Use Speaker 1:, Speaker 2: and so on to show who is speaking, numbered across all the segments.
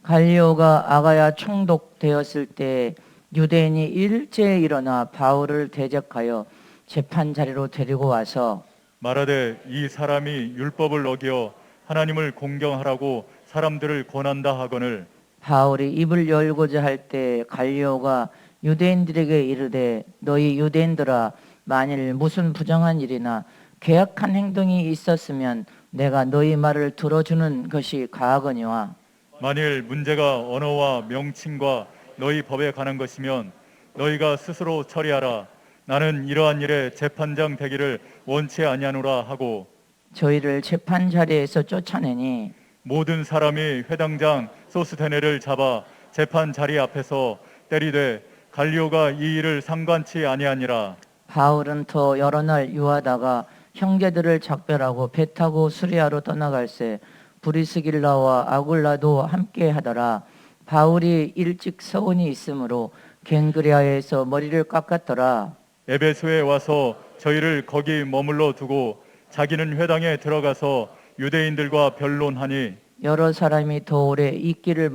Speaker 1: 갈리오가 아가야 총독되었을 때 유대인이 일제에 일어나 바울을 대적하여 재판 자리로 데리고 와서
Speaker 2: 말하되 이 사람이 율법을 어기어 하나님을 공경하라고 사람들을 권한다 하거늘
Speaker 1: 바울이 입을 열고자 할 때 갈리오가 유대인들에게 이르되 너희 유대인들아 만일 무슨 부정한 일이나 괴악한 행동이 있었으면 내가 너희 말을 들어주는 것이 가하거니와
Speaker 2: 만일 문제가 언어와 명칭과 너희 법에 관한 것이면 너희가 스스로 처리하라. 나는 이러한 일에 재판장 되기를 원치 아니하노라 하고
Speaker 1: 저희를 재판 자리에서 쫓아내니
Speaker 2: 모든 사람이 회당장 소스테네를 잡아 재판 자리 앞에서 때리되 갈리오가 이 일을 상관치 아니하니라.
Speaker 1: 바울은 더 여러 날 유하다가 형제들을 작별하고 배 타고 수리아로 떠나갈새 브리스길라와 아굴라도 함께 하더라. 바울이 일찍 서원이 있으므로 겐그리아에서 머리를 깎았더라.
Speaker 2: 에베소에 와서 저희를 거기 머물러 두고 자기는 회당에 들어가서 유대인들과 변론하니
Speaker 1: 여러 사람이 더 오래 있기를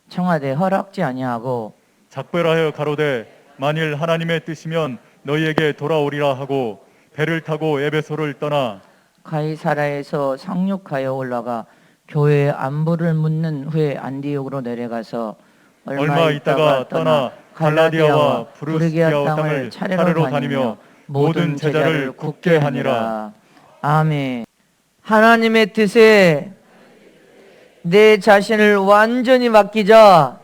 Speaker 1: 청하되 허락지 아니하고
Speaker 2: 작별하여 가로되 만일 하나님의 뜻이면 너희에게 돌아오리라 하고 배를 타고 에베소를 떠나
Speaker 1: 가이사라에서 상륙하여 올라가 교회의 안부를 묻는 후에 안디옥으로 내려가서
Speaker 2: 얼마 있다가 떠나 갈라디아와 브루스기아 땅을 차례로 다니며 모든 제자를 굳게 하니라.
Speaker 1: 아멘. 하나님의 뜻에 내 자신을 완전히 맡기자.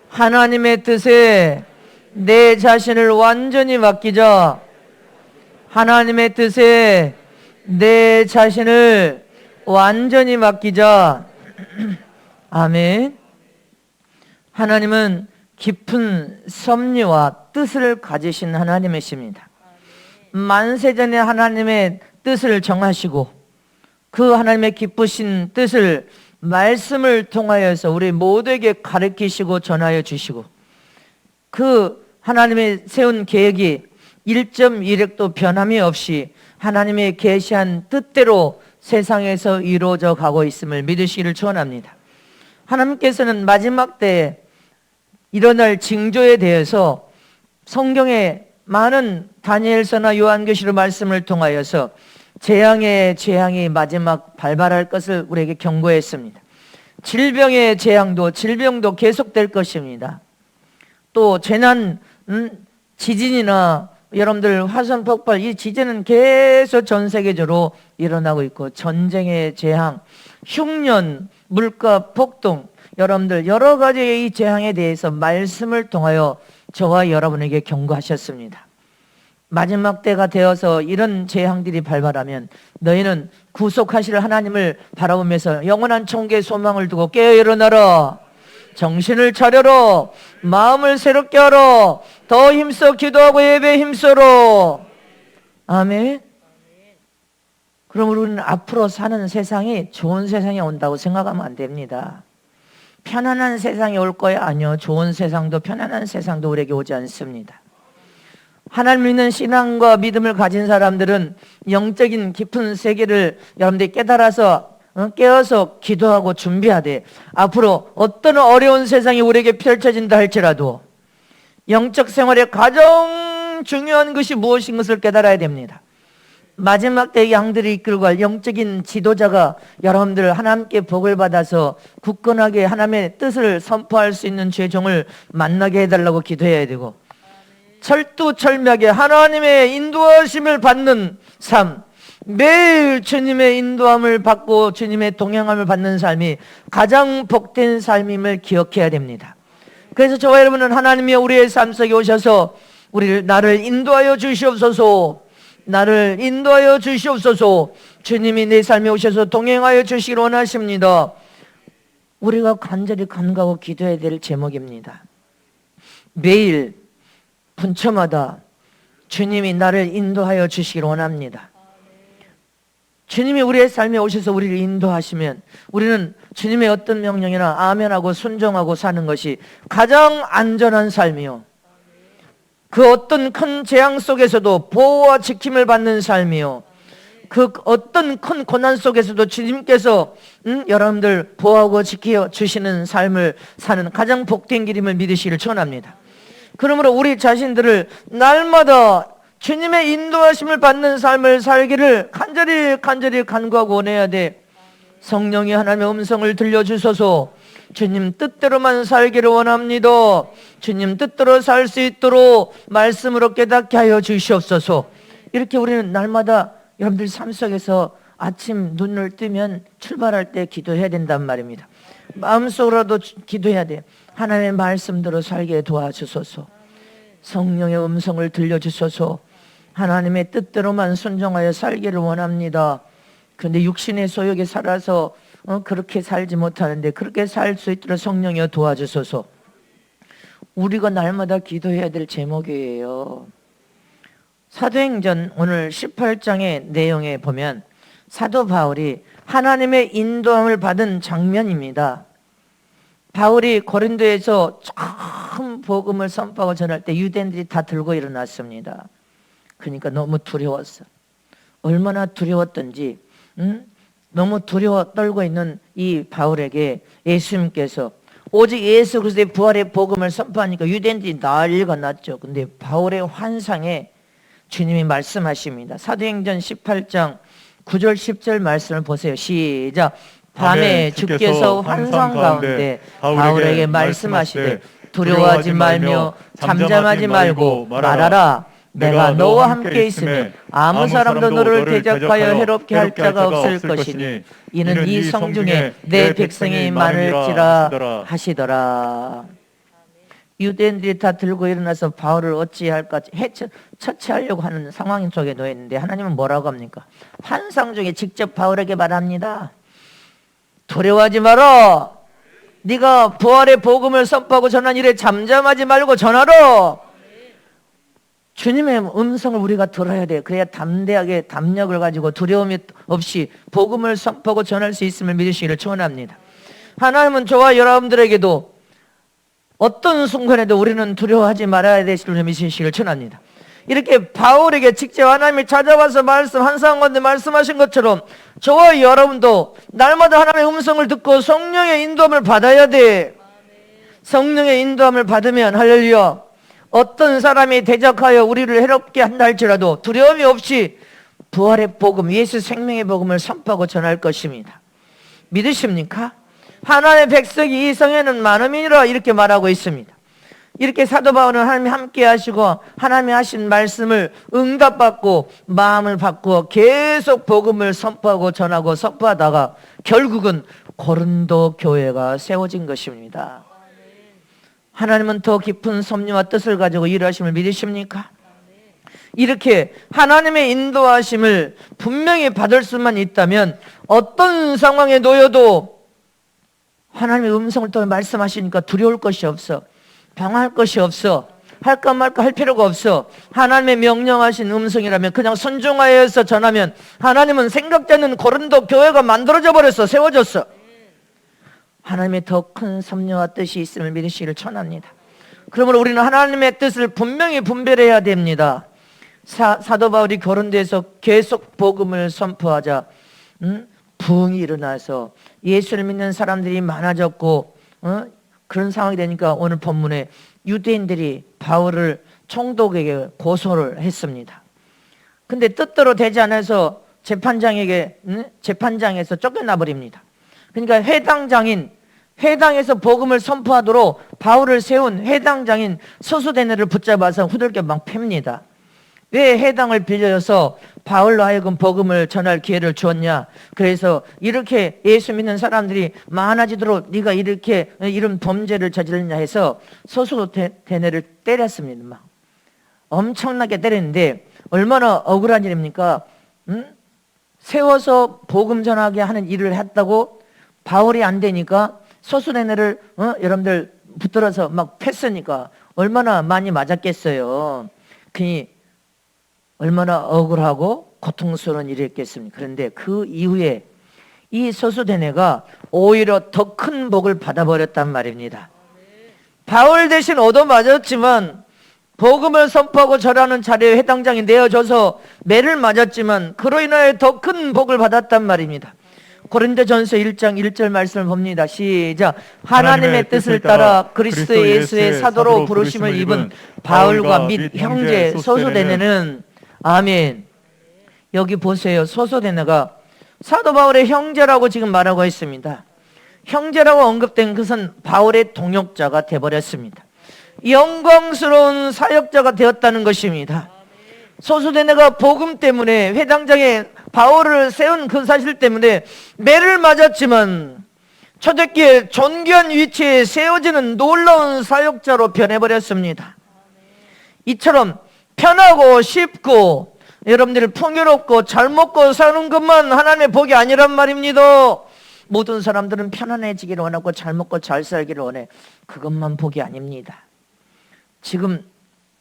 Speaker 1: 하나님의 뜻에 내 자신을 완전히 맡기자. 하나님의 뜻에 내 자신을 완전히 맡기자. 아멘. 하나님은 깊은 섭리와 뜻을 가지신 하나님이십니다. 만세전에 하나님의 뜻을 정하시고 그 하나님의 기쁘신 뜻을 말씀을 통하여서 우리 모두에게 가르치시고 전하여 주시고 그 하나님의 세운 계획이 1.1획도 변함이 없이 하나님의 계시한 뜻대로 세상에서 이루어져 가고 있음을 믿으시기를 축원합니다. 하나님께서는 마지막 때에 일어날 징조에 대해서 성경의 많은 다니엘서나 요한계시록 말씀을 통하여서 재앙이 마지막 발발할 것을 우리에게 경고했습니다. 질병의 질병도 계속될 것입니다. 또 재난, 지진이나 여러분들 화산 폭발, 이 지진은 계속 전 세계적으로 일어나고 있고 전쟁의 재앙, 흉년, 물가 폭동, 여러분들 여러 가지의 이 재앙에 대해서 말씀을 통하여 저와 여러분에게 경고하셨습니다. 마지막 때가 되어서 이런 재앙들이 발발하면 너희는 구속하실 하나님을 바라보면서 영원한 천국의 소망을 두고 깨어 일어나라. 정신을 차려라. 마음을 새롭게 하라. 더 힘써 기도하고 예배에 힘써라. 아멘. 그럼 우리는 앞으로 사는 세상이 좋은 세상이 온다고 생각하면 안 됩니다. 편안한 세상이 올 거야? 아니요. 좋은 세상도 편안한 세상도 우리에게 오지 않습니다. 하나님 믿는 신앙과 믿음을 가진 사람들은 영적인 깊은 세계를 여러분들이 깨어서 기도하고 준비하되 앞으로 어떤 어려운 세상이 우리에게 펼쳐진다 할지라도 영적 생활의 가장 중요한 것이 무엇인 것을 깨달아야 됩니다. 마지막 때 양들이 이끌고 갈 영적인 지도자가 여러분들 하나님께 복을 받아서 굳건하게 하나님의 뜻을 선포할 수 있는 죄종을 만나게 해달라고 기도해야 되고 철두철미하게 하나님의 인도하심을 받는 삶, 매일 주님의 인도함을 받고 주님의 동행함을 받는 삶이 가장 복된 삶임을 기억해야 됩니다. 그래서 저와 여러분은 하나님이 우리의 삶 속에 오셔서 나를 인도하여 주시옵소서, 나를 인도하여 주시옵소서, 주님이 내 삶에 오셔서 동행하여 주시기를 원하십니다. 우리가 간절히 간구하고 기도해야 될 제목입니다. 매일 분초마다 주님이 나를 인도하여 주시기를 원합니다. 주님이 우리의 삶에 오셔서 우리를 인도하시면 우리는 주님의 어떤 명령이나 아멘하고 순종하고 사는 것이 가장 안전한 삶이요, 그 어떤 큰 재앙 속에서도 보호와 지킴을 받는 삶이요, 그 어떤 큰 고난 속에서도 주님께서 여러분들 보호하고 지켜 주시는 삶을 사는 가장 복된 길임을 믿으시기를 축원합니다. 그러므로 우리 자신들을 날마다 주님의 인도하심을 받는 삶을 살기를 간절히 간구하고 원해야 돼. 성령이 하나님의 음성을 들려주소서. 주님 뜻대로만 살기를 원합니다. 주님 뜻대로 살 수 있도록 말씀으로 깨닫게 하여 주시옵소서. 이렇게 우리는 날마다 여러분들 삶 속에서 아침 눈을 뜨면 출발할 때 기도해야 된단 말입니다. 마음속으로도 기도해야 돼. 하나님의 말씀대로 살게 도와주소서. 성령의 음성을 들려주소서. 하나님의 뜻대로만 순종하여 살기를 원합니다. 그런데 육신의 소욕에 살아서 그렇게 살지 못하는데 그렇게 살 수 있도록 성령이여 도와주소서. 우리가 날마다 기도해야 될 제목이에요. 사도행전 오늘 18장의 내용에 보면 사도 바울이 하나님의 인도함을 받은 장면입니다. 바울이 고린도에서 처음 복음을 선포하고 전할 때 유대인들이 다 들고 일어났습니다. 그러니까 너무 두려웠어. 얼마나 두려웠던지 너무 두려워 떨고 있는 이 바울에게 예수님께서 오직 예수 그리스도의 부활의 복음을 선포하니까 유대인들이 난리가 났죠. 근데 바울의 환상에 주님이 말씀하십니다. 사도행전 18장 9절 10절 말씀을 보세요. 시작. 밤에 주께서 환상 가운데 바울에게 말씀하시되 두려워하지 말며 잠잠하지 말고 말하라. 내가 너와 함께 있으며 아무 사람도 너를 대적하여 해롭게 할 자가 없을 것이니 이는 이 성 중에 내 백성이 많을지라 하시더라. 유대인들이 다 들고 일어나서 바울을 어찌할까 처치하려고 하는 상황 속에 놓였는데 하나님은 뭐라고 합니까? 환상 중에 직접 바울에게 말합니다. 두려워하지 마라. 네가 부활의 복음을 선포하고 전한 일에 잠잠하지 말고 전하라. 주님의 음성을 우리가 들어야 돼요. 그래야 담대하게 담력을 가지고 두려움이 없이 복음을 선포하고 전할 수 있음을 믿으시기를 축원합니다. 하나님은 저와 여러분들에게도 어떤 순간에도 우리는 두려워하지 말아야 될 줄 믿으시기를 축원합니다. 이렇게 바울에게 직접 하나님이 찾아와서 환상 가운데 말씀하신 것처럼 저와 여러분도 날마다 하나님의 음성을 듣고 성령의 인도함을 받아야 돼. 성령의 인도함을 받으면 할렐루야. 어떤 사람이 대적하여 우리를 해롭게 한다 할지라도 두려움이 없이 부활의 복음, 예수 생명의 복음을 선포하고 전할 것입니다. 믿으십니까? 하나님의 백성이 이 성에는 많음이니라 이렇게 말하고 있습니다. 이렇게 사도 바울은 하나님이 함께 하시고 하나님이 하신 말씀을 응답받고 마음을 바꾸어 계속 복음을 선포하고 전하고 선포하다가 결국은 고린도 교회가 세워진 것입니다. 하나님은 더 깊은 섭리와 뜻을 가지고 일하심을 믿으십니까? 이렇게 하나님의 인도하심을 분명히 받을 수만 있다면 어떤 상황에 놓여도 하나님의 음성을 또 말씀하시니까 두려울 것이 없어. 방황할 것이 없어. 할까 말까 할 필요가 없어. 하나님의 명령하신 음성이라면 그냥 순종하여서 전하면 하나님은 생각지 않는 고린도 교회가 만들어져 버렸어. 세워졌어. 하나님의 더 큰 섭리와 뜻이 있음을 믿으시기를 축원합니다. 그러므로 우리는 하나님의 뜻을 분명히 분별해야 됩니다. 사도 바울이 고린도에서 계속 복음을 선포하자 부흥이 일어나서 예수를 믿는 사람들이 많아졌고 그런 상황이 되니까 오늘 본문에 유대인들이 바울을 총독에게 고소를 했습니다. 근데 뜻대로 되지 않아서 재판장에서 쫓겨나 버립니다. 그러니까 회당에서 복음을 선포하도록 바울을 세운 회당장인 소수대네를 붙잡아서 후들겨 막 팹니다. 왜 회당을 빌려서 바울로 하여금 복음을 전할 기회를 주었냐? 그래서 이렇게 예수 믿는 사람들이 많아지도록 네가 이렇게 이런 범죄를 저질렀냐 해서 소수대네를 때렸습니다. 막 엄청나게 때렸는데 얼마나 억울한 일입니까? 세워서 복음 전하게 하는 일을 했다고 바울이 안 되니까 소수대네를 여러분들 붙들어서 막 팼으니까 얼마나 많이 맞았겠어요. 그니 얼마나 억울하고 고통스러운 일이었겠습니까? 그런데 그 이후에 이 소수대네가 오히려 더 큰 복을 받아버렸단 말입니다. 바울 대신 얻어맞았지만 복음을 선포하고 절하는 자리에 회당장이 내어줘서 매를 맞았지만 그로 인하여 더 큰 복을 받았단 말입니다. 고린도전서 1장 1절 말씀을 봅니다. 시작. 하나님의 뜻을 따라 그리스도 예수의 사도로 부르심을 입은 바울과 및 형제 소소데네는, 아멘. 여기 보세요. 소소데네가 사도 바울의 형제라고 지금 말하고 있습니다. 형제라고 언급된 것은 바울의 동역자가 되어버렸습니다. 영광스러운 사역자가 되었다는 것입니다. 소소데네가 복음 때문에 회당장에 바울을 세운 그 사실 때문에 매를 맞았지만 초대교회 존귀한 위치에 세워지는 놀라운 사역자로 변해버렸습니다. 이처럼 편하고 쉽고 여러분들 풍요롭고 잘 먹고 사는 것만 하나님의 복이 아니란 말입니다. 모든 사람들은 편안해지기를 원하고 잘 먹고 잘 살기를 원해. 그것만 복이 아닙니다. 지금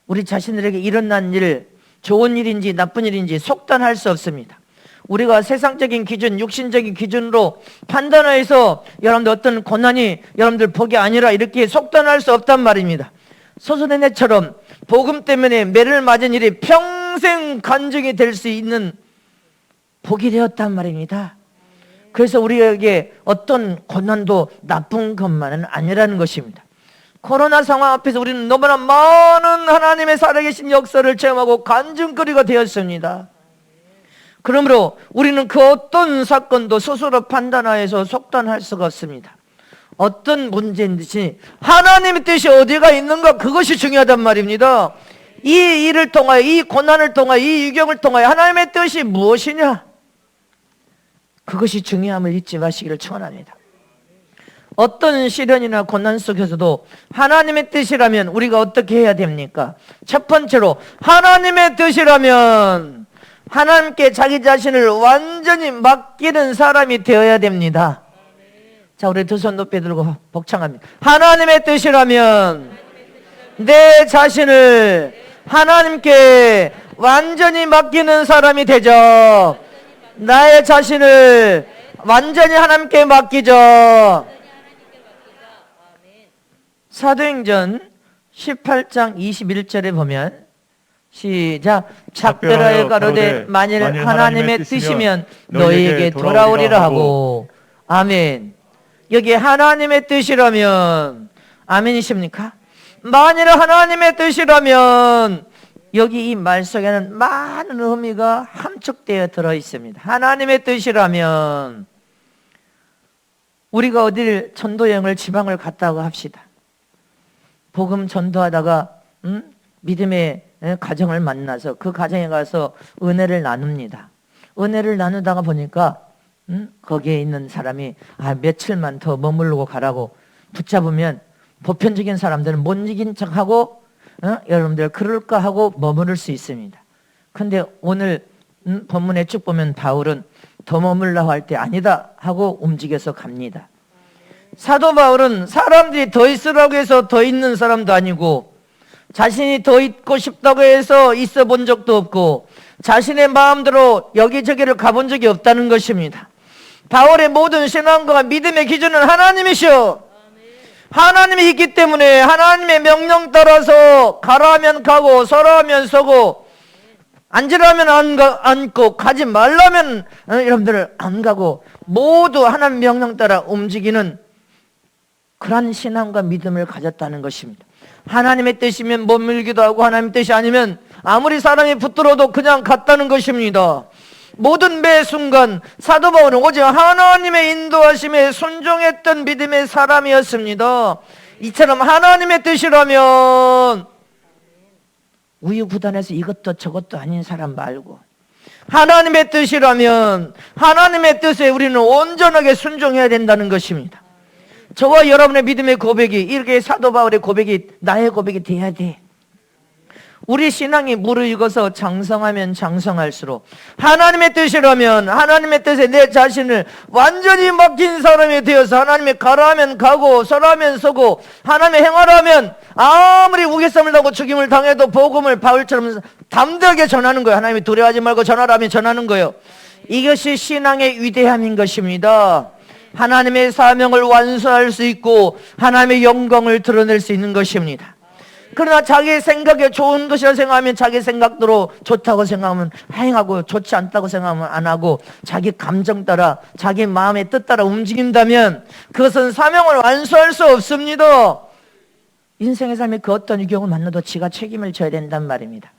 Speaker 1: 우리 자신들에게 일어난 일, 좋은 일인지 나쁜 일인지 속단할 수 없습니다. 우리가 세상적인 기준, 육신적인 기준으로 판단해서 여러분들 어떤 고난이 여러분들 복이 아니라 이렇게 속단할 수 없단 말입니다. 소소데네처럼 복음 때문에 매를 맞은 일이 평생 간증이 될 수 있는 복이 되었단 말입니다. 그래서 우리에게 어떤 고난도 나쁜 것만은 아니라는 것입니다. 코로나 상황 앞에서 우리는 너무나 많은 하나님의 살아계신 역사를 체험하고 간증거리가 되었습니다. 그러므로 우리는 그 어떤 사건도 스스로 판단하여서 속단할 수가 없습니다. 어떤 문제인지 하나님의 뜻이 어디가 있는가, 그것이 중요하단 말입니다. 이 일을 통하여, 이 고난을 통하여, 이 위경을 통하여 하나님의 뜻이 무엇이냐, 그것이 중요함을 잊지 마시기를 축원합니다. 어떤 시련이나 고난 속에서도 하나님의 뜻이라면 우리가 어떻게 해야 됩니까? 첫 번째로 하나님의 뜻이라면 하나님께 자기 자신을 완전히 맡기는 사람이 되어야 됩니다. 자, 우리 두 손 높이 들고 복창합니다. 하나님의 뜻이라면 내 자신을 하나님께 완전히 맡기는 사람이 되죠. 나의 자신을 완전히 하나님께 맡기죠. 사도행전 18장 21절에 보면 시작. 작별하여 가로되 만일 하나님의 뜻이면 너희에게 돌아오리라 하고. 아멘. 여기 하나님의 뜻이라면, 아멘이십니까? 만일 하나님의 뜻이라면 여기 이 말 속에는 많은 의미가 함축되어 들어 있습니다. 하나님의 뜻이라면 우리가 어딜 전도여행을 지방을 갔다고 합시다. 복음 전도하다가 믿음의 가정을 만나서 그 가정에 가서 은혜를 나눕니다. 은혜를 나누다가 보니까 거기에 있는 사람이 며칠만 더 머무르고 가라고 붙잡으면 보편적인 사람들은 못 이긴 척하고 여러분들 그럴까 하고 머무를 수 있습니다. 근데 오늘 본문에 쭉 보면 바울은 더 머물라고 할 때 아니다 하고 움직여서 갑니다. 사도 바울은 사람들이 더 있으라고 해서 더 있는 사람도 아니고 자신이 더 있고 싶다고 해서 있어 본 적도 없고 자신의 마음대로 여기저기를 가본 적이 없다는 것입니다. 바울의 모든 신앙과 믿음의 기준은 하나님이시오. 하나님이 있기 때문에 하나님의 명령 따라서 가라 하면 가고 서라 하면 서고 앉으라면 앉고 가지 말라면 여러분들 안 가고 모두 하나님 명령 따라 움직이는 그런 신앙과 믿음을 가졌다는 것입니다. 하나님의 뜻이면 머물기도 하고 하나님의 뜻이 아니면 아무리 사람이 붙들어도 그냥 갔다는 것입니다. 모든 매 순간 사도 바울은 오직 하나님의 인도하심에 순종했던 믿음의 사람이었습니다. 이처럼 하나님의 뜻이라면 우유부단해서 이것도 저것도 아닌 사람 말고 하나님의 뜻이라면 하나님의 뜻에 우리는 온전하게 순종해야 된다는 것입니다. 저와 여러분의 믿음의 고백이 이렇게 사도 바울의 고백이 나의 고백이 돼야 돼. 우리 신앙이 무르익어서 장성하면 장성할수록 하나님의 뜻이라면 하나님의 뜻에 내 자신을 완전히 맡긴 사람이 되어서 하나님의 가라 하면 가고 서라 하면 서고 하나님의 행하라면 아무리 우겨쌈을 당하고 죽임을 당해도 복음을 바울처럼 담대하게 전하는 거예요. 하나님이 두려워하지 말고 전하라면 전하는 거예요. 이것이 신앙의 위대함인 것입니다. 하나님의 사명을 완수할 수 있고 하나님의 영광을 드러낼 수 있는 것입니다. 그러나 자기 생각에 좋은 것이라 생각하면 자기 생각대로 좋다고 생각하면 행하고, 좋지 않다고 생각하면 안 하고, 자기 감정 따라 자기 마음의 뜻 따라 움직인다면 그것은 사명을 완수할 수 없습니다. 인생의 삶에 그 어떤 경우를 만나도 지가 책임을 져야 된단 말입니다.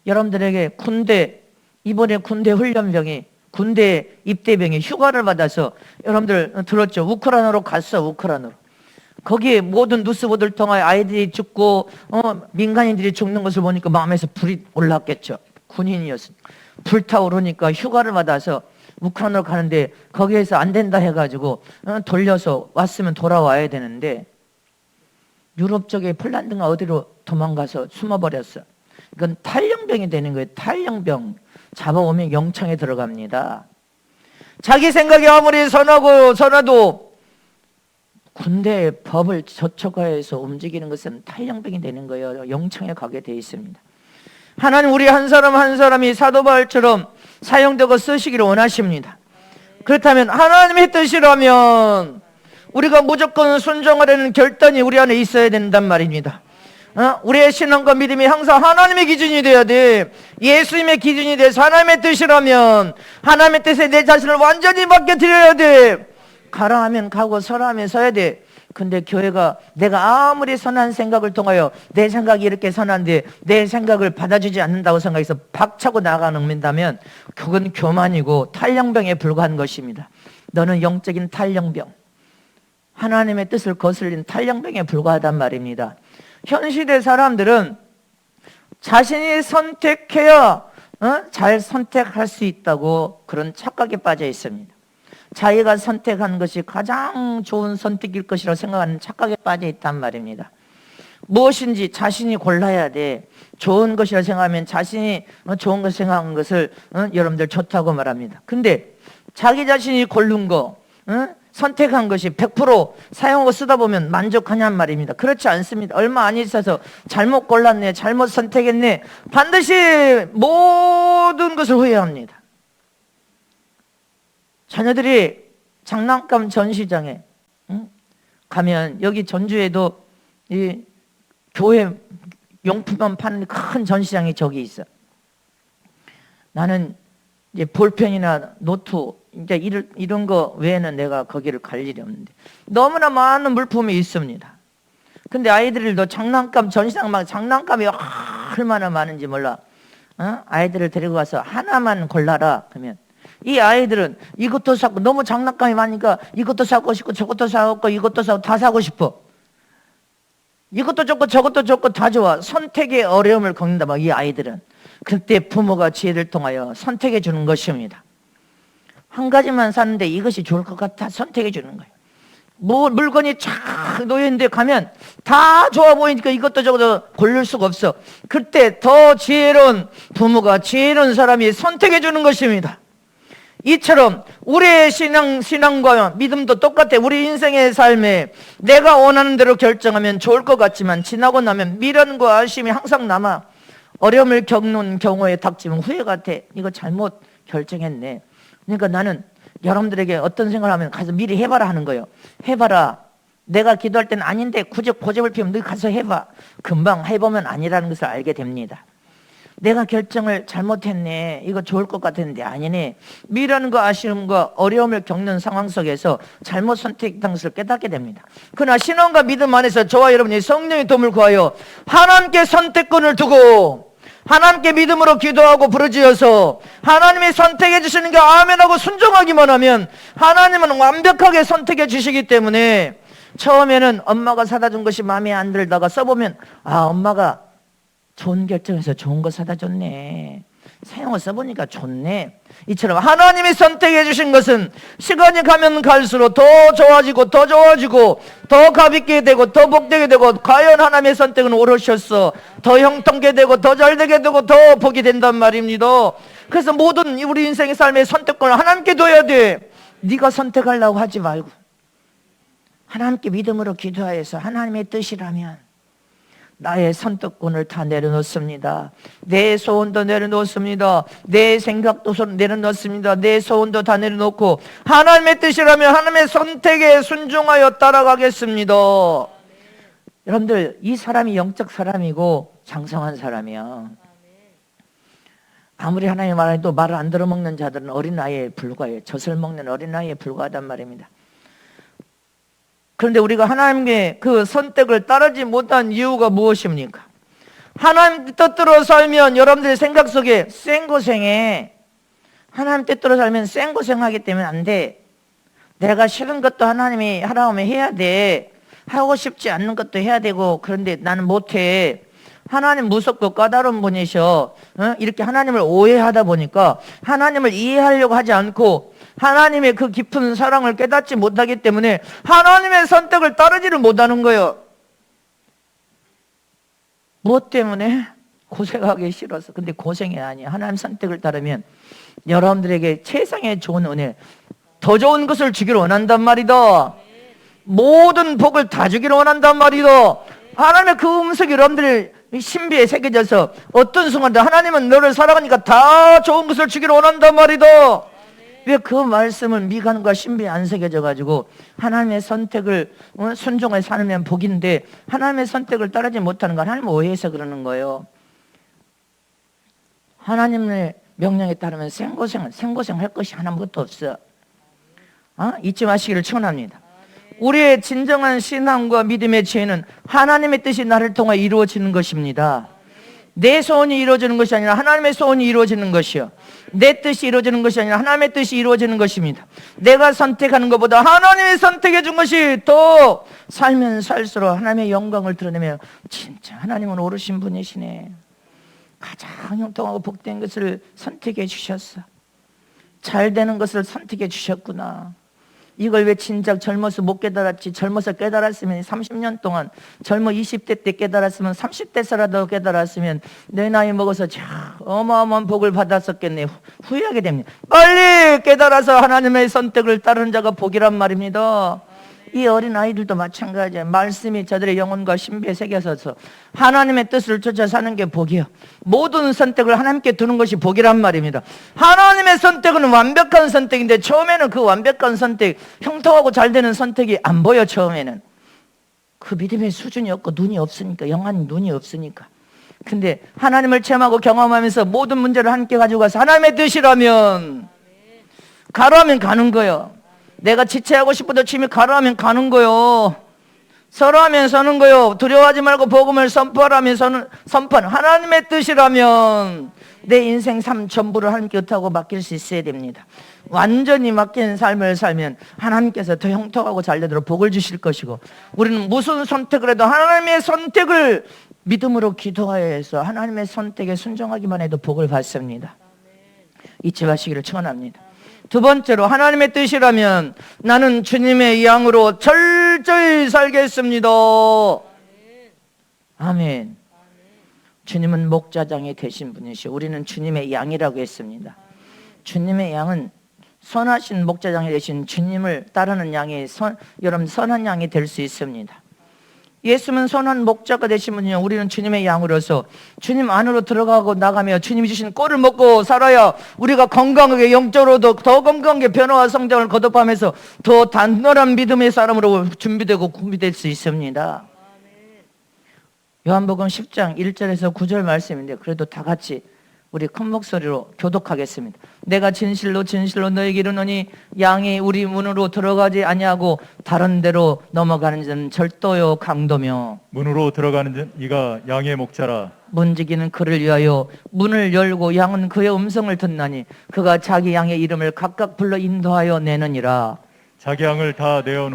Speaker 1: 여러분들에게 군대, 이번에 군대 훈련병이, 군대 입대병이 휴가를 받아서, 여러분들 들었죠? 우크라이나로 갔어. 우크라이나로. 거기에 모든 뉴스보도를 통하여 아이들이 죽고 민간인들이 죽는 것을 보니까 마음에서 불이 올랐겠죠. 군인이었으니 불타오르니까 휴가를 받아서 우크라이나로 가는데, 거기에서 안 된다 해가지고 돌려서 왔으면 돌아와야 되는데 유럽 쪽에 폴란드가 어디로 도망가서 숨어버렸어. 이건 탈영병이 되는 거예요. 탈영병. 잡아오면 영창에 들어갑니다. 자기 생각이 아무리 선하도 군대의 법을 저촉하여서 움직이는 것은 탈영병이 되는 거예요. 영창에 가게 돼 있습니다. 하나님 우리 한 사람 한 사람이 사도 바울처럼 사용되고 쓰시기를 원하십니다. 그렇다면 하나님의 뜻이라면 우리가 무조건 순종하려는 결단이 우리 안에 있어야 된단 말입니다. 우리의 신앙과 믿음이 항상 하나님의 기준이 돼야 돼. 예수님의 기준이 돼서 하나님의 뜻이라면 하나님의 뜻에 내 자신을 완전히 맡겨드려야 돼. 가라 하면 가고 서라 하면 서야 돼. 근데 교회가 내가 아무리 선한 생각을 통하여 내 생각이 이렇게 선한데 내 생각을 받아주지 않는다고 생각해서 박차고 나가는다면 그건 교만이고 탈영병에 불과한 것입니다. 너는 영적인 탈영병, 하나님의 뜻을 거슬린 탈영병에 불과하단 말입니다. 현 시대 사람들은 자신이 선택해야 잘 선택할 수 있다고 그런 착각에 빠져 있습니다. 자기가 선택한 것이 가장 좋은 선택일 것이라고 생각하는 착각에 빠져 있단 말입니다. 무엇인지 자신이 골라야 돼. 좋은 것이라고 생각하면 자신이 좋은 것을 생각한 것을 여러분들 좋다고 말합니다. 근데 자기 자신이 고른 거, 선택한 것이 100% 사용하고 쓰다 보면 만족하냔 말입니다. 그렇지 않습니다. 얼마 안 있어서 잘못 골랐네, 잘못 선택했네, 반드시 모든 것을 후회합니다. 자녀들이 장난감 전시장에 가면, 여기 전주에도 이 교회 용품만 파는 큰 전시장이 저기 있어. 나는 이제 볼펜이나 노트 이제 이런 거 외에는 내가 거기를 갈 일이 없는데 너무나 많은 물품이 있습니다. 근데 아이들도 장난감 전시장 막 장난감이 얼마나 많은지 몰라. 아이들을 데리고 가서 하나만 골라라 그러면 이 아이들은 이것도 사고, 너무 장난감이 많으니까 이것도 사고 싶고 저것도 사고 이것도 사고 다 사고 싶어. 이것도 좋고 저것도 좋고 다 좋아. 선택의 어려움을 겪는다 막 이 아이들은. 그때 부모가 지혜를 통하여 선택해 주는 것입니다. 한 가지만 사는데 이것이 좋을 것 같아 선택해 주는 거예요. 물건이 쫙 놓여있는데 가면 다 좋아 보이니까 이것도 저것도 고를 수가 없어. 그때 더 지혜로운 부모가, 지혜로운 사람이 선택해 주는 것입니다. 이처럼 우리의 신앙과 믿음도 똑같아. 우리 인생의 삶에 내가 원하는 대로 결정하면 좋을 것 같지만 지나고 나면 미련과 아쉬움이 항상 남아. 어려움을 겪는 경우에 닥치면 후회 같아. 이거 잘못 결정했네. 그러니까 나는 여러분들에게 어떤 생각을 하면 가서 미리 해봐라 하는 거예요. 해봐라. 내가 기도할 때는 아닌데 굳이 고집을 피우면 너 가서 해봐. 금방 해보면 아니라는 것을 알게 됩니다. 내가 결정을 잘못했네. 이거 좋을 것 같았는데 아니네. 미련과 아쉬움과 어려움을 겪는 상황 속에서 잘못 선택한 것을 깨닫게 됩니다. 그러나 신앙과 믿음 안에서 저와 여러분이 성령의 도움을 구하여 하나님께 선택권을 두고 하나님께 믿음으로 기도하고 부르짖어서 하나님이 선택해 주시는 게 아멘하고 순종하기만 하면 하나님은 완벽하게 선택해 주시기 때문에 처음에는 엄마가 사다 준 것이 마음에 안 들다가 써보면 엄마가 좋은 결정해서 좋은 거 사다 줬네. 사용을 써보니까 좋네. 이처럼 하나님이 선택해 주신 것은 시간이 가면 갈수록 더 좋아지고 더 가볍게 되고 더 복되게 되고 과연 하나님의 선택은 옳으셨어. 더 형통하게 되고 더 잘되게 되고 더 복이 된단 말입니다. 그래서 모든 우리 인생의 삶의 선택권을 하나님께 둬야 돼. 네가 선택하려고 하지 말고 하나님께 믿음으로 기도하여서 하나님의 뜻이라면 나의 선택권을 다 내려놓습니다. 내 소원도 내려놓습니다. 내 생각도 내려놓습니다. 내 소원도 다 내려놓고 하나님의 뜻이라면 하나님의 선택에 순종하여 따라가겠습니다. 여러분들 이 사람이 영적 사람이고 장성한 사람이야. 아무리 하나님 말해도 말을 안 들어먹는 자들은 어린아이에 불과해요. 젖을 먹는 어린아이에 불과하단 말입니다. 그런데 우리가 하나님의 그 선택을 따르지 못한 이유가 무엇입니까? 하나님 뜻대로 살면 여러분들의 생각 속에 생고생해. 하나님 뜻대로 살면 생고생하기 때문에 안 돼. 내가 싫은 것도 하나님이 하라고 하면 해야 돼. 하고 싶지 않는 것도 해야 되고, 그런데 나는 못해. 하나님 무섭고 까다로운 분이셔. 이렇게 하나님을 오해하다 보니까 하나님을 이해하려고 하지 않고 하나님의 그 깊은 사랑을 깨닫지 못하기 때문에 하나님의 선택을 따르지를 못하는 거예요. 무엇 때문에? 고생하기 싫어서. 근데 고생이 아니야. 하나님 선택을 따르면 여러분들에게 세상에 좋은 은혜, 더 좋은 것을 주기를 원한단 말이다. 모든 복을 다 주기를 원한단 말이다. 하나님의 그 음성이 여러분들 신비에 새겨져서 어떤 순간도 하나님은 너를 사랑하니까 다 좋은 것을 주기를 원한단 말이다. 왜 그 말씀을 미간과 신비에 안 새겨져 가지고 하나님의 선택을 순종해 사는 복인데 하나님의 선택을 따르지 못하는 건 하나님 오해해서 그러는 거예요. 하나님의 명령에 따르면 생고생할 것이 하나것도 없어. 잊지 마시기를 축원합니다. 우리의 진정한 신앙과 믿음의 지혜는 하나님의 뜻이 나를 통해 이루어지는 것입니다. 내 소원이 이루어지는 것이 아니라 하나님의 소원이 이루어지는 것이요. 내 뜻이 이루어지는 것이 아니라 하나님의 뜻이 이루어지는 것입니다. 내가 선택하는 것보다 하나님이 선택해 준 것이 더 살면 살수록 하나님의 영광을 드러내며 진짜 하나님은 오르신 분이시네. 가장 형통하고 복된 것을 선택해 주셨어. 잘 되는 것을 선택해 주셨구나. 이걸 왜 진작 젊어서 못 깨달았지? 젊어서 깨달았으면 30년 동안, 젊어 20대 때 깨달았으면 30대서라도 깨달았으면 내 나이 먹어서 어마어마한 복을 받았었겠네. 후회하게 됩니다. 빨리 깨달아서 하나님의 선택을 따르는 자가 복이란 말입니다. 이 어린 아이들도 마찬가지야. 말씀이 저들의 영혼과 신비에 새겨져서 하나님의 뜻을 쫓아 사는 게 복이요. 모든 선택을 하나님께 두는 것이 복이란 말입니다. 하나님의 선택은 완벽한 선택인데 처음에는 그 완벽한 선택, 형통하고 잘 되는 선택이 안 보여. 처음에는 그 믿음의 수준이 없고 눈이 없으니까, 영한 눈이 없으니까. 근데 하나님을 체험하고 경험하면서 모든 문제를 함께 가지고 가서 하나님의 뜻이라면 가라면 가는 거예요. 내가 지체하고 싶어도 침이 가라하면 가는 거요. 서라하면 서는 거요. 두려워하지 말고 복음을 선포하라면 선포하는 하나님의 뜻이라면 내 인생 삶 전부를 하나님께 의탁하고 맡길 수 있어야 됩니다. 완전히 맡긴 삶을 살면 하나님께서 더 형통하고 잘되도록 복을 주실 것이고, 우리는 무슨 선택을 해도 하나님의 선택을 믿음으로 기도하여서 하나님의 선택에 순종하기만 해도 복을 받습니다. 잊지 마시기를 축원합니다. 두 번째로, 하나님의 뜻이라면 나는 주님의 양으로 철저히 살겠습니다. 아멘. 주님은 목자장이 되신 분이시오. 우리는 주님의 양이라고 했습니다. 주님의 양은 선하신 목자장이 되신 주님을 따르는 양이 여러분 선한 양이 될 수 있습니다. 예수는 선한 목자가 되신 분이요, 우리는 주님의 양으로서 주님 안으로 들어가고 나가며 주님이 주신 꼴을 먹고 살아야 우리가 건강하게, 영적으로도 더 건강하게 변화와 성장을 거듭하면서 더 단단한 믿음의 사람으로 준비되고 구비될 수 있습니다. 요한복음 10장 1절에서 9절 말씀인데, 그래도 다 같이 우리 큰 목소리로 교독하겠습니다. 내가 진실로 진실로 너에게 이르노니 양이 우리 문으로 들어가지 아니하고 다른 데로 넘어가는 자는 절도요 강도며
Speaker 2: 문으로 들어가는 이가 양의 목자라.
Speaker 1: 문지기는 그를 위하여 문을 열고 양은 그의 음성을 듣나니 그가 자기 양의 이름을 각각 불러 인도하여 내느니라.
Speaker 2: 자기 양을 다 내온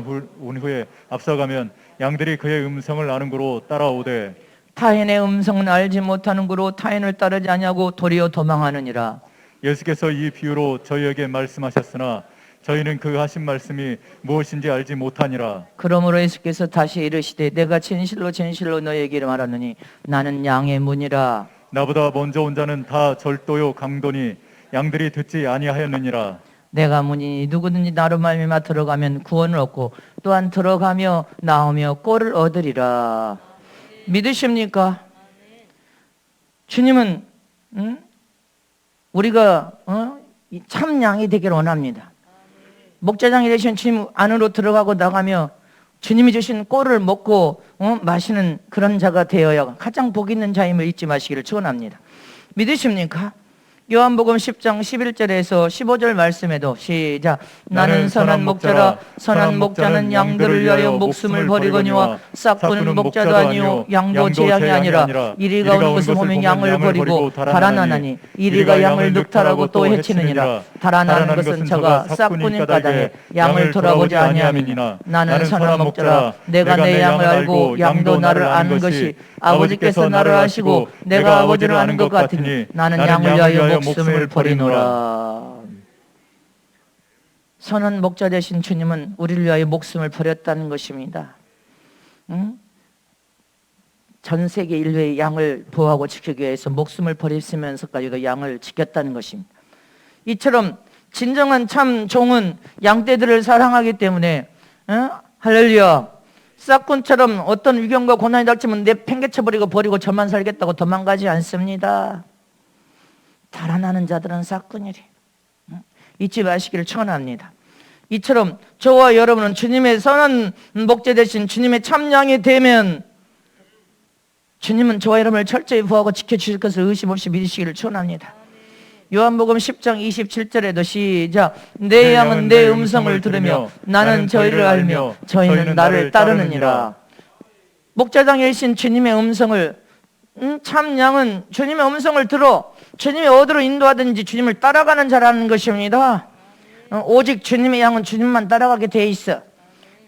Speaker 2: 후에 앞서가면 양들이 그의 음성을 아는 고로 따라오되
Speaker 1: 타인의 음성은 알지 못하는 고로 타인을 따르지 아니하고 도리어 도망하느니라.
Speaker 2: 예수께서 이 비유로 저희에게 말씀하셨으나 저희는 그 하신 말씀이 무엇인지 알지 못하니라.
Speaker 1: 그러므로 예수께서 다시 이르시되 내가 진실로 진실로 너희에게 말하노니 나는 양의 문이라.
Speaker 2: 나보다 먼저 온 자는 다 절도요 강도니 양들이 듣지 아니하였느니라.
Speaker 1: 내가 문이니 누구든지 나로 말미암아 들어가면 구원을 얻고 또한 들어가며 나오며 꼴을 얻으리라. 믿으십니까? 주님은 우리가 참 양이 되기를 원합니다. 목자장이 되신 주님 안으로 들어가고 나가며 주님이 주신 꼴을 먹고 마시는 그런 자가 되어야 가장 복 있는 자임을 잊지 마시기를 축원합니다. 믿으십니까? 요한복음 10장 11절에서 15절 말씀에도 시작. 나는 선한 목자라 선한 목자는 양들을 위하여 목숨을 버리거니와 싹꾸는 목자도 아니요 양도 제 양이 아니라 이리가 오는 것을 보면 양을 버리고 달아나나니 이리가 양을 늑탈하고 또 해치느니라. 달아나는 것은 저가 싹꾸는 까닭에 양을 돌아보지 아니함이니라. 나는 선한 목자라 내가 내 양을 알고 양도 나를 아는 것이 아버지께서 나를 아시고 내가 아버지를 아는 것 같으니 나는 양을 위하여 목숨을 버리노라. 선한 목자 되신 주님은 우리를 위하여 목숨을 버렸다는 것입니다. 전 세계 인류의 양을 보호하고 지키기 위해서 목숨을 버리시면서까지도 양을 지켰다는 것입니다. 이처럼 진정한 참 종은 양떼들을 사랑하기 때문에 할렐루야, 싹군처럼 어떤 위경과 고난이 닥치면 내팽개쳐버리고 버리고 저만 살겠다고 도망가지 않습니다. 달아나는 자들은 싹군이래. 잊지 마시기를 축원합니다. 이처럼 저와 여러분은 주님의 선한 목자 되신 주님의 참 양이 되면 주님은 저와 여러분을 철저히 보호하고 지켜주실 것을 의심 없이 믿으시기를 축원합니다. 요한복음 10장 27절에도 시작. 내 양은 내 음성을 들으며 나는 저희를 알며 저희는 나를 따르느니라. 목자장에 계신 주님의 음성을 참 양은 주님의 음성을 들어 주님이 어디로 인도하든지 주님을 따라가는 자라는 것입니다. 오직 주님의 양은 주님만 따라가게 돼 있어.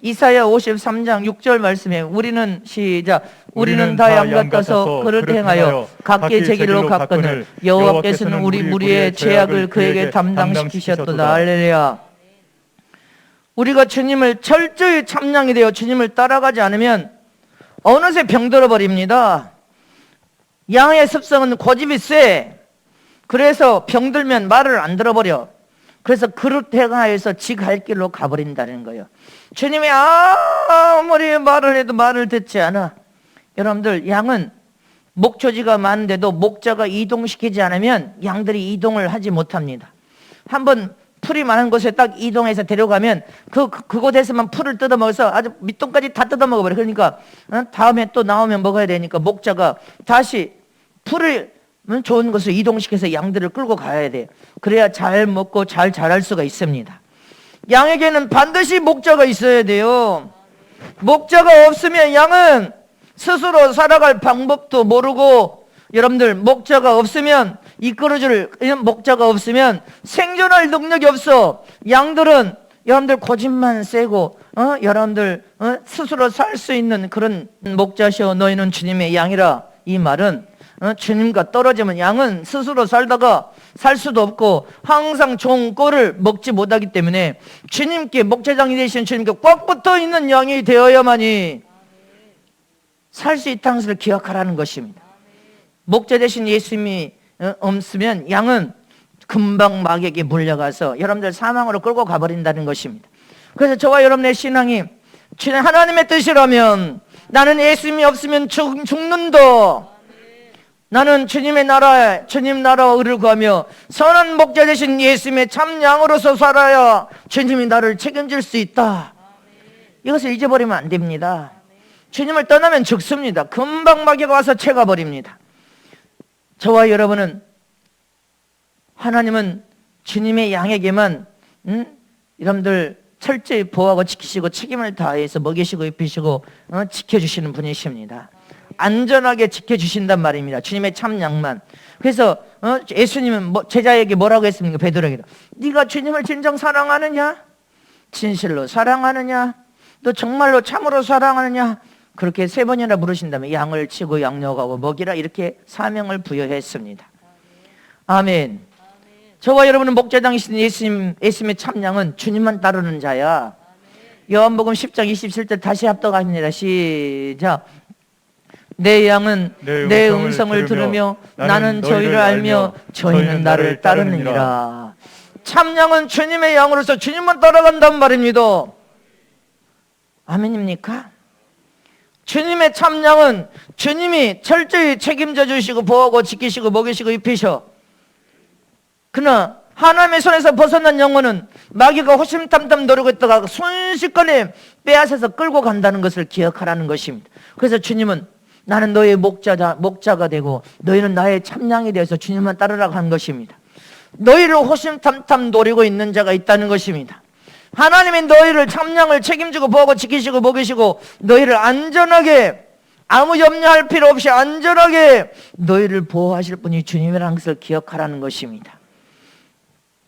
Speaker 1: 이사야 53장 6절 말씀에 우리는 시작. 우리는 다 양 같아서 그릇 행하여 각기 제 길로 갔거늘 여호와께서는 우리 무리의 죄악을 그에게 담당시키셨도다. 할렐루야. 우리가 주님을 철저히 참양이 되어 주님을 따라가지 않으면 어느새 병들어 버립니다. 양의 습성은 고집이 세. 그래서 병들면 말을 안 들어버려. 그래서 그릇 행하여서 지 갈 길로 가버린다는 거예요. 주님이 아무리 말을 해도 말을 듣지 않아. 여러분들, 양은 목초지가 많은데도 목자가 이동시키지 않으면 양들이 이동을 하지 못합니다. 한번 풀이 많은 곳에 딱 이동해서 데려가면 그곳에서만 풀을 뜯어먹어서 아주 밑동까지 다 뜯어먹어버려. 그러니까 다음에 또 나오면 먹어야 되니까 목자가 다시 풀을 좋은 것을 이동시켜서 양들을 끌고 가야 돼요. 그래야 잘 먹고 잘 자랄 수가 있습니다. 양에게는 반드시 목자가 있어야 돼요. 목자가 없으면 양은 스스로 살아갈 방법도 모르고, 여러분들 목자가 없으면 이끌어줄 목자가 없으면 생존할 능력이 없어. 양들은 여러분들 고집만 세고 여러분들 스스로 살 수 있는 그런 목자시오. 너희는 주님의 양이라. 이 말은 주님과 떨어지면 양은 스스로 살다가 살 수도 없고 항상 좋은 꼴을 먹지 못하기 때문에 주님께, 목자장이 되신 주님께 꽉 붙어 있는 양이 되어야만이 살 수 있다는 것을 기억하라는 것입니다. 목자 되신 예수님이 없으면 양은 금방 마귀에게 물려가서 여러분들 사망으로 끌고 가버린다는 것입니다. 그래서 저와 여러분의 신앙이 하나님의 뜻이라면 나는 예수님이 없으면 죽는다. 나는 주님의 나라에, 주님 나라와 의를 구하며 선한 목자 되신 예수님의 참 양으로서 살아야 주님이 나를 책임질 수 있다. 이것을 잊어버리면 안 됩니다. 주님을 떠나면 죽습니다. 금방 마귀가 와서 채가버립니다. 저와 여러분은, 하나님은 주님의 양에게만 여러분들 철저히 보호하고 지키시고 책임을 다해서 먹이시고 입히시고 지켜주시는 분이십니다. 안전하게 지켜주신단 말입니다. 주님의 참 양만. 그래서 예수님은 제자에게 뭐라고 했습니까? 베드로에게, 네가 주님을 진정 사랑하느냐? 진실로 사랑하느냐? 너 정말로 참으로 사랑하느냐? 그렇게 3번이나 물으신 다음에 양을 치고 양육하고 먹이라, 이렇게 사명을 부여했습니다. 아멘. 저와 여러분은 목자장이신 예수님의 참 양은 주님만 따르는 자야. 요한복음 10장 27절 다시 합독합니다. 시작. 내 양은 내 음성을 들으며 나는 저희를 알며 저희는 나를 따르느니라. 참 양은 주님의 양으로서 주님만 따라간단 말입니다. 아멘입니까? 주님의 참 양은 주님이 철저히 책임져 주시고 보호하고 지키시고 먹이시고 입히셔. 그러나 하나님의 손에서 벗어난 영혼은 마귀가 호심탐탐 노리고 있다가 순식간에 빼앗아서 끌고 간다는 것을 기억하라는 것입니다. 그래서 주님은 나는 너의 목자가 되고 너희는 나의 참양이 되어서 주님만 따르라고 하는 것입니다. 너희를 호심탐탐 노리고 있는 자가 있다는 것입니다. 하나님이 너희를 참양을 책임지고 보고 지키시고 먹이시고 너희를 안전하게 아무 염려할 필요 없이 안전하게 너희를 보호하실 분이 주님이라는 것을 기억하라는 것입니다.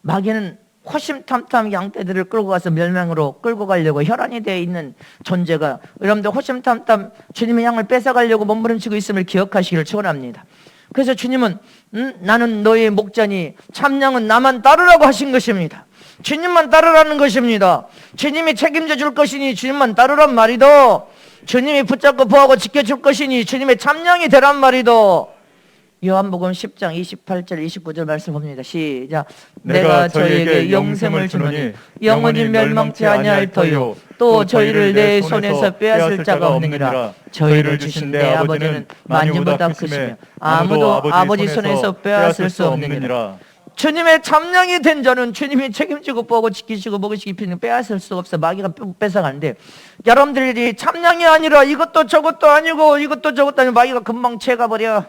Speaker 1: 마귀는 호심탐탐 양떼들을 끌고 가서 멸망으로 끌고 가려고 혈안이 되어 있는 존재가 여러분들 호심탐탐 주님의 양을 뺏어가려고 몸부림치고 있음을 기억하시기를 축원합니다. 그래서 주님은 나는 너의 목자니 참양은 나만 따르라고 하신 것입니다. 주님만 따르라는 것입니다. 주님이 책임져 줄 것이니 주님만 따르란 말이다. 주님이 붙잡고 보호하고 지켜줄 것이니 주님의 참양이 되란 말이다. 요한복음 10장 28절 29절 말씀 봅니다. 시작. 내가 저희에게 영생을 주노니 영원히 멸망치 아니할 터요 또 저희를 내 손에서 빼앗을 자가 없느니라. 저희를 주신 내 아버지는 만유보다 크시며 아무도 아버지 손에서 빼앗을 수 없느니라. 주님의 참양이 된 자는 주님이 책임지고 보고 지키시고 먹이시기 필요는 빼앗을 수 없어. 마귀가 뺏어가는데 여러분들이 참양이 아니라 이것도 저것도 아니고 이것도 저것도 아니고 마귀가 금방 채가버려.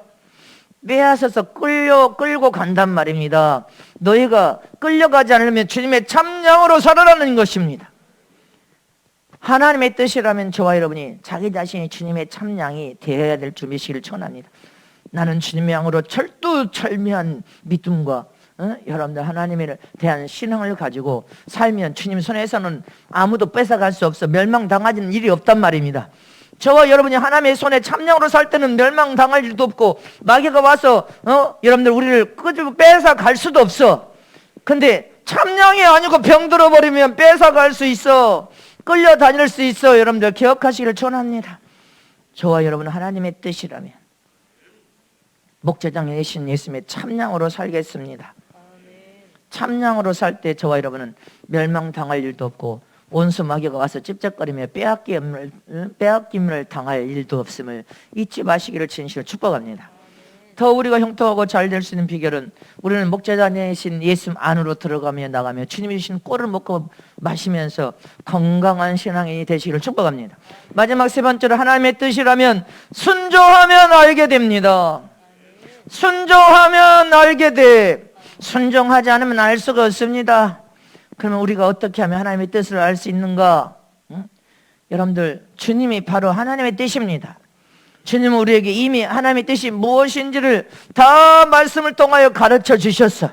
Speaker 1: 빼앗아서 끌고 간단 말입니다. 너희가 끌려가지 않으면 주님의 참양으로 살아라는 것입니다. 하나님의 뜻이라면 저와 여러분이 자기 자신이 주님의 참양이 되어야 될 준비시기를 축원합니다. 나는 주님의 양으로 철두철미한 믿음과 여러분들 하나님에 대한 신앙을 가지고 살면 주님 손에서는 아무도 뺏어갈 수 없어 멸망당하는 일이 없단 말입니다. 저와 여러분이 하나님의 손에 참양으로 살 때는 멸망당할 일도 없고 마귀가 와서 여러분들 우리를 끄집어 뺏어갈 수도 없어. 근데 참양이 아니고 병들어 버리면 뺏어갈 수 있어. 끌려다닐 수 있어. 여러분들 기억하시기를 축원합니다. 저와 여러분은 하나님의 뜻이라면 목자장 되신 예수님의 참양으로 살겠습니다. 참양으로 살 때 저와 여러분은 멸망당할 일도 없고 원수 마귀가 와서 찝쩍거리며 빼앗김을 당할 일도 없음을 잊지 마시기를 진실로 축복합니다. 더 우리가 형통하고 잘 될 수 있는 비결은 우리는 목자장 되신 예수 안으로 들어가며 나가며 주님이 주신 꼴을 먹고 마시면서 건강한 신앙이 되시기를 축복합니다. 마지막 세 번째로 하나님의 뜻이라면 순종하면 알게 됩니다. 순종하면 알게 돼. 순종하지 않으면 알 수가 없습니다. 그러면 우리가 어떻게 하면 하나님의 뜻을 알 수 있는가? 여러분들 주님이 바로 하나님의 뜻입니다. 주님은 우리에게 이미 하나님의 뜻이 무엇인지를 다 말씀을 통하여 가르쳐 주셨어.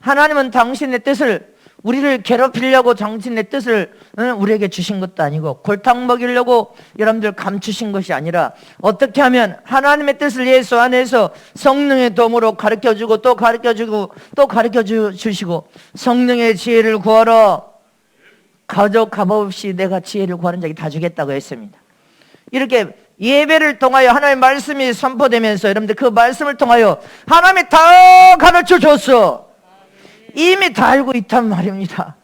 Speaker 1: 하나님은 당신의 뜻을 우리를 괴롭히려고 당신의 뜻을 우리에게 주신 것도 아니고 골탕 먹이려고 여러분들 감추신 것이 아니라 어떻게 하면 하나님의 뜻을 예수 안에서 성령의 도움으로 가르쳐주고 또 가르쳐주고 또 가르쳐주시고 성령의 지혜를 구하라. 가족 값없이 내가 지혜를 구하는 자에게 다 주겠다고 했습니다. 이렇게 예배를 통하여 하나님의 말씀이 선포되면서 여러분들 그 말씀을 통하여 하나님이 다 가르쳐 줬어. 이미 다 알고 있단 말입니다.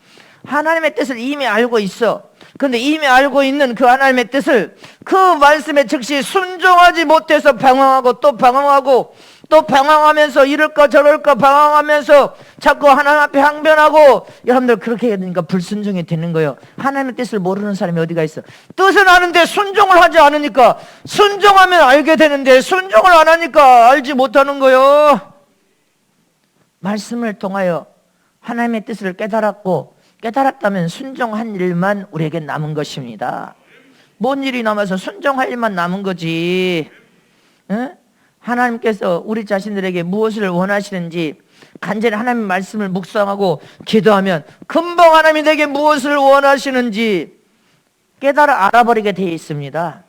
Speaker 1: 하나님의 뜻을 이미 알고 있어. 그런데 이미 알고 있는 그 하나님의 뜻을 그 말씀에 즉시 순종하지 못해서 방황하고 또 방황하고 또 방황하면서 이럴까 저럴까 방황하면서 자꾸 하나님 앞에 항변하고 여러분들 그렇게 되니까 불순종이 되는 거예요. 하나님의 뜻을 모르는 사람이 어디가 있어. 뜻은 아는데 순종을 하지 않으니까 순종하면 알게 되는데 순종을 안 하니까 알지 못하는 거예요. 말씀을 통하여 하나님의 뜻을 깨달았다면 순종한 일만 우리에게 남은 것입니다. 뭔 일이 남아서 순종할 일만 남은 거지. 응? 하나님께서 우리 자신들에게 무엇을 원하시는지 간절히 하나님의 말씀을 묵상하고 기도하면 금방 하나님이 내게 무엇을 원하시는지 알아버리게 되어 있습니다.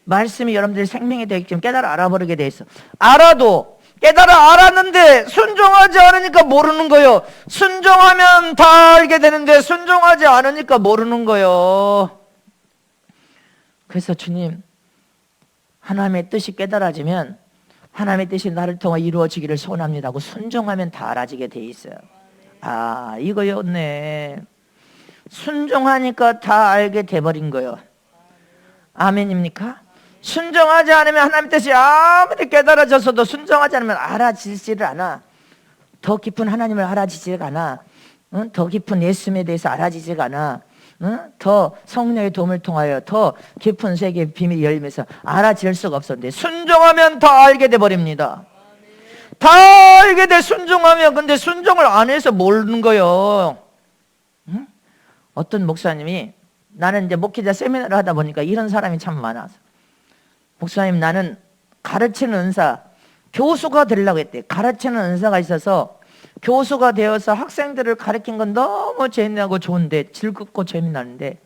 Speaker 1: 말씀이 여러분들의 생명이 되기 때문에 알아버리게 되어 있어. 알았는데 순종하지 않으니까 모르는 거예요. 순종하면 다 알게 되는데 순종하지 않으니까 모르는 거예요. 그래서 주님, 하나님의 뜻이 깨달아지면 하나님의 뜻이 나를 통해 이루어지기를 소원합니다 하고 순종하면 다 알아지게 돼 있어요. 아, 이거였네. 순종하니까 다 알게 돼버린 거예요. 아멘입니까? 순종하지 않으면 하나님의 뜻이 아무리 깨달아졌어도 순종하지 않으면 알아지지를 않아. 더 깊은 하나님을 알아지지가 않아. 더 깊은 예수님에 대해서 알아지지가 않아. 더 성령의 도움을 통하여 더 깊은 세계의 비밀이 열리면서 알아질 수가 없었는데 순종하면 다 알게 돼 버립니다. 다 알게 돼 순종하면. 근데 순종을 안 해서 모르는 거예요. 어떤 목사님이, 나는 이제 목회자 세미나를 하다 보니까 이런 사람이 참 많아서, 목사님 나는 가르치는 은사, 교수가 되려고 했대. 가르치는 은사가 있어서 교수가 되어서 학생들을 가르친 건 너무 재미나고 좋은데, 즐겁고 재미나는데,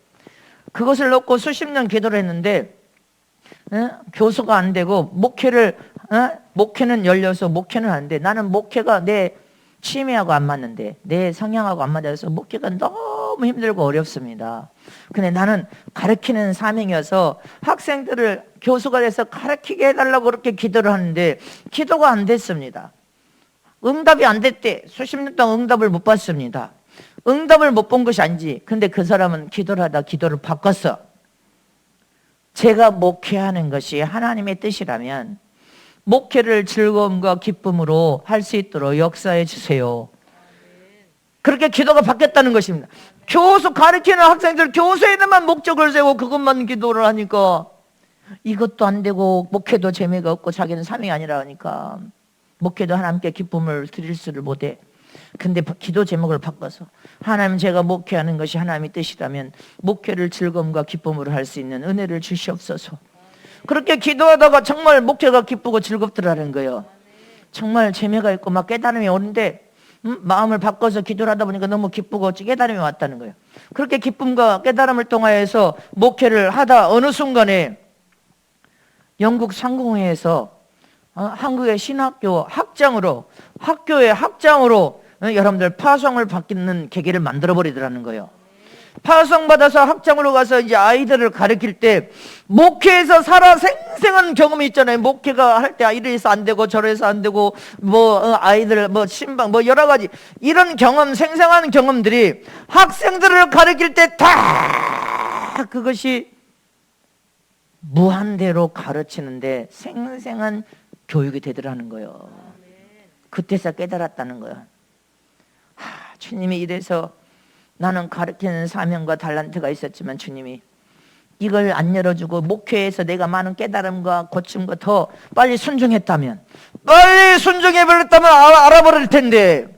Speaker 1: 그것을 놓고 수십 년 기도를 했는데 교수가 안 되고 목회는 열려서 목회는 안 돼. 나는 목회가 내 취미하고 안 맞는데, 내 성향하고 안 맞아서 목회가 너무 힘들고 어렵습니다. 근데 나는 가르치는 사명이어서 학생들을 교수가 돼서 가르치게 해달라고 그렇게 기도를 하는데 기도가 안 됐습니다. 응답이 안 됐대. 수십 년 동안 응답을 못 받습니다. 응답을 못 본 것이 아니지. 근데 그 사람은 기도를 하다 기도를 바꿨어. 제가 목회하는 것이 하나님의 뜻이라면 목회를 즐거움과 기쁨으로 할 수 있도록 역사해 주세요. 그렇게 기도가 바뀌었다는 것입니다. 교수 가르치는 학생들 교수에만 목적을 세우고 그것만 기도를 하니까 이것도 안 되고 목회도 재미가 없고 자기는 사명이 아니라 하니까 목회도 하나님께 기쁨을 드릴 수를 못해. 근데 기도 제목을 바꿔서, 하나님 제가 목회하는 것이 하나님의 뜻이라면 목회를 즐거움과 기쁨으로 할 수 있는 은혜를 주시옵소서. 그렇게 기도하다가 정말 목회가 기쁘고 즐겁더라는 거예요. 정말 재미가 있고 막 깨달음이 오는데 마음을 바꿔서 기도를 하다 보니까 너무 기쁘고 깨달음이 왔다는 거예요. 그렇게 기쁨과 깨달음을 통하여서 목회를 하다 어느 순간에 영국 상공회에서 한국의 신학교 학장으로, 학교의 학장으로 여러분들 파송을 받는 계기를 만들어 버리더라는 거예요. 파송받아서 학장으로 가서 이제 아이들을 가르칠 때 목회에서 살아 생생한 경험이 있잖아요. 목회가 할 때 이래서 안 되고 저래서 안 되고 아이들 신방 여러 가지 이런 경험, 생생한 경험들이 학생들을 가르칠 때 다 그것이 무한대로 가르치는데 생생한 교육이 되더라는 거예요. 그때서 깨달았다는 거예요. 주님이 이래서 나는 가르치는 사명과 달란트가 있었지만 주님이 이걸 안 열어주고 목회에서 내가 많은 깨달음과 고침과 더 빨리 순종했다면, 빨리 순종해버렸다면 알아버릴 텐데,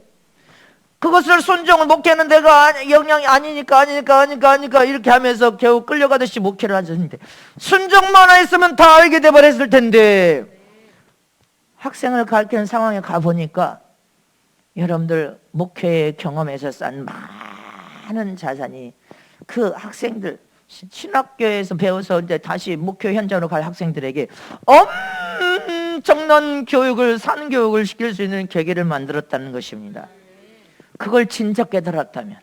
Speaker 1: 그것을 순종을 목회는 내가 영향이 아니니까 이렇게 하면서 겨우 끌려가듯이 목회를 하셨는데 순종만 했으면 다 알게 돼버렸을 텐데, 학생을 가르치는 상황에 가보니까 여러분들 목회 경험에서 쌓은 많은 자산이 그 학생들, 신학교에서 배워서 이제 다시 목회 현장으로 갈 학생들에게 엄청난 교육을, 산교육을 시킬 수 있는 계기를 만들었다는 것입니다. 그걸 진짜 깨달았다면,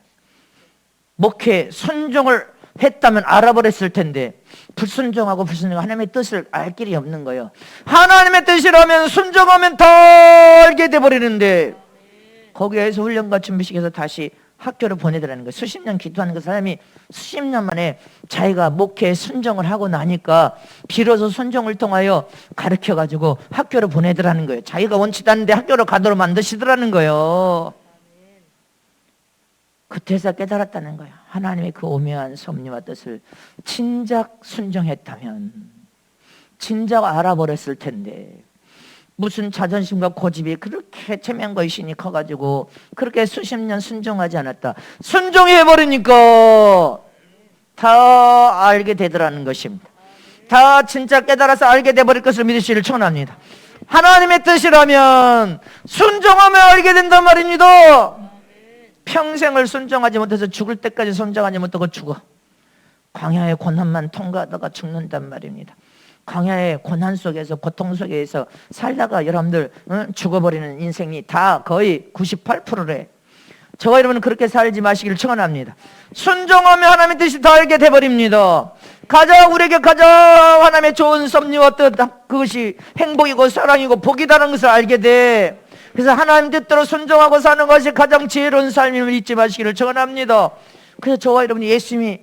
Speaker 1: 목회 순종을 했다면 알아버렸을 텐데 불순종하고 하나님의 뜻을 알 길이 없는 거예요. 하나님의 뜻이라면 순종하면 다 알게 돼버리는데 거기에서 훈련과 준비시켜서 다시 학교를 보내더라는 거예요. 수십 년 기도하는 그 사람이 수십 년 만에 자기가 목회에 순종을 하고 나니까 비로소 순종을 통하여 가르쳐가지고 학교를 보내더라는 거예요. 자기가 원치도 않는데 학교를 가도록 만드시더라는 거예요. 그때서 깨달았다는 거예요. 하나님의 그 오묘한 섭리와 뜻을 진작 순종했다면, 진작 알아버렸을 텐데 무슨 자존심과 고집이 그렇게 체면거의신이 커가지고 그렇게 수십 년 순종하지 않았다. 순종해버리니까 다 알게 되더라는 것입니다. 다 진짜 깨달아서 알게 돼버릴 것을 믿으시기를 축원합니다. 하나님의 뜻이라면 순종하면 알게 된단 말입니다. 평생을 순종하지 못해서 죽을 때까지 순종하지 못하고 죽어. 광야의 고난만 통과하다가 죽는단 말입니다. 광야의 고난 속에서, 고통 속에서 살다가 여러분들 죽어버리는 인생이 다 거의 98%래. 저와 여러분은 그렇게 살지 마시기를 축원합니다. 순종하면 하나님의 뜻이 다 알게 돼버립니다. 가자, 우리에게 가자. 하나님의 좋은 섭리와 뜻, 그것이 행복이고 사랑이고 복이다라는 것을 알게 돼. 그래서 하나님 뜻대로 순종하고 사는 것이 가장 지혜로운 삶임을 잊지 마시기를 축원합니다. 그래서 저와 여러분이 예수님이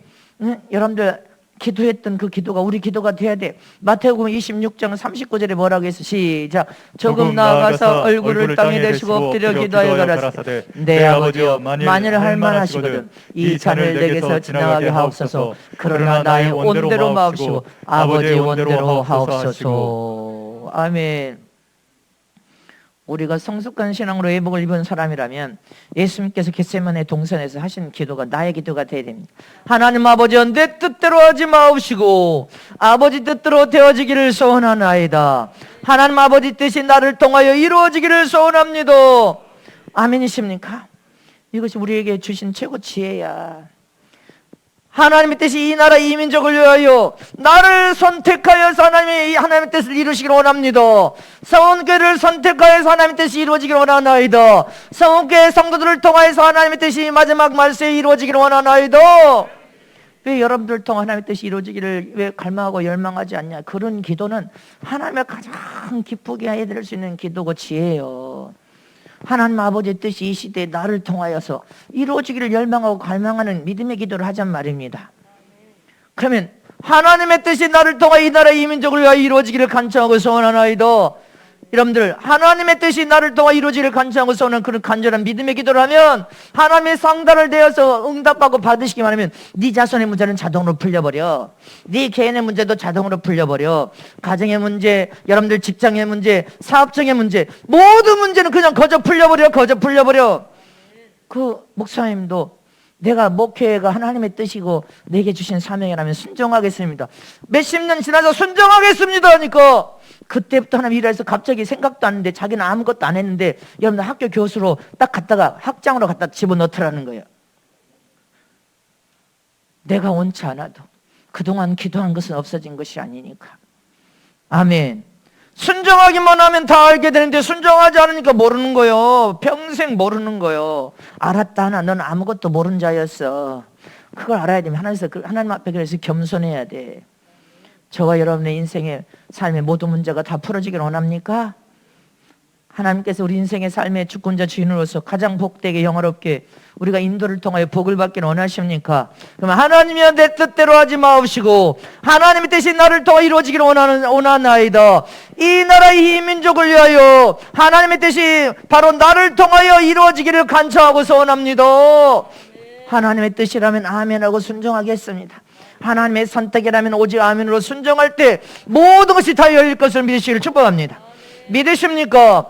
Speaker 1: 여러분들 기도했던 그 기도가 우리 기도가 돼야 돼. 마태복음 26장 39절에 뭐라고 했어? 시작. 조금 나아가서 얼굴을 땅에 대시고 엎드려 기도하여 가라사대 내 아버지여 만일 할만하시거든 이 잔을 내게서 지나가게 하옵소서. 그러나 나의 원대로 마옵시고 아버지의 원대로 하옵소서. 아멘. 우리가 성숙한 신앙으로 회복을 입은 사람이라면 예수님께서 겟세마네 동산에서 하신 기도가 나의 기도가 되어야 됩니다. 하나님 아버지여 내 뜻대로 하지 마옵시고 아버지 뜻대로 되어지기를 소원하나이다. 하나님 아버지 뜻이 나를 통하여 이루어지기를 소원합니다. 아멘이십니까? 이것이 우리에게 주신 최고 지혜야. 하나님의 뜻이 이 나라 이 민족을 위하여 나를 선택하여서 하나님의 뜻을 이루시기를 원합니다. 성원교회를 선택하여서 하나님의 뜻이 이루어지기를 원하나이다. 성원교회 성도들을 통하여서 하나님의 뜻이 마지막 말세에 이루어지기를 원하나이다. 왜 여러분들을 통해 하나님의 뜻이 이루어지기를 왜 갈망하고 열망하지 않냐? 그런 기도는 하나님의 가장 기쁘게 해드릴 수 있는 기도고 지혜예요. 하나님 아버지의 뜻이 이 시대에 나를 통하여서 이루어지기를 열망하고 갈망하는 믿음의 기도를 하잔 말입니다. 그러면 하나님의 뜻이 나를 통하여 이 나라 이 민족을 위하여 이루어지기를 간청하고 소원하나이다. 여러분들 하나님의 뜻이 나를 통하여 이루어지기를 간청하고 소원하는 그런 간절한 믿음의 기도를 하면 하나님의 상달을 대어서 응답하고 받으시기만 하면 네 자손의 문제는 자동으로 풀려버려. 네 개인의 문제도 자동으로 풀려버려. 가정의 문제, 여러분들 직장의 문제, 사업적인 문제, 모든 문제는 그냥 거저 풀려버려. 그 목사님도 내가 목회가 하나님의 뜻이고 내게 주신 사명이라면 순종하겠습니다. 몇십 년 지나서 순종하겠습니다 하니까 그때부터 하나님 일해서 갑자기 생각도 안 했는데 자기는 아무것도 안 했는데 여러분들 학교 교수로 딱 갔다가 학장으로 갖다 집어넣더라는 거예요. 내가 원치 않아도 그동안 기도한 것은 없어진 것이 아니니까. 아멘. 순종하기만 하면 다 알게 되는데 순종하지 않으니까 모르는 거요. 평생 모르는 거요. 알았다 하나 넌 아무것도 모르는 자였어. 그걸 알아야 되면 하나님 앞에 그래서 겸손해야 돼. 저와 여러분의 인생의 삶의 모든 문제가 다 풀어지길 원합니까? 하나님께서 우리 인생의 삶의 주권자 주인으로서 가장 복되게 영화롭게 우리가 인도를 통하여 복을 받기를 원하십니까? 그러면 하나님이여 내 뜻대로 하지 마옵시고 하나님의 뜻이 나를 통하여 이루어지기를 원하나이다. 이 나라 이 민족을 위하여 하나님의 뜻이 바로 나를 통하여 이루어지기를 간청하고 소원합니다. 하나님의 뜻이라면 아멘하고 순종하겠습니다. 하나님의 선택이라면 오직 아멘으로 순종할 때 모든 것이 다 열릴 것을 믿으시기를 축복합니다. 믿으십니까?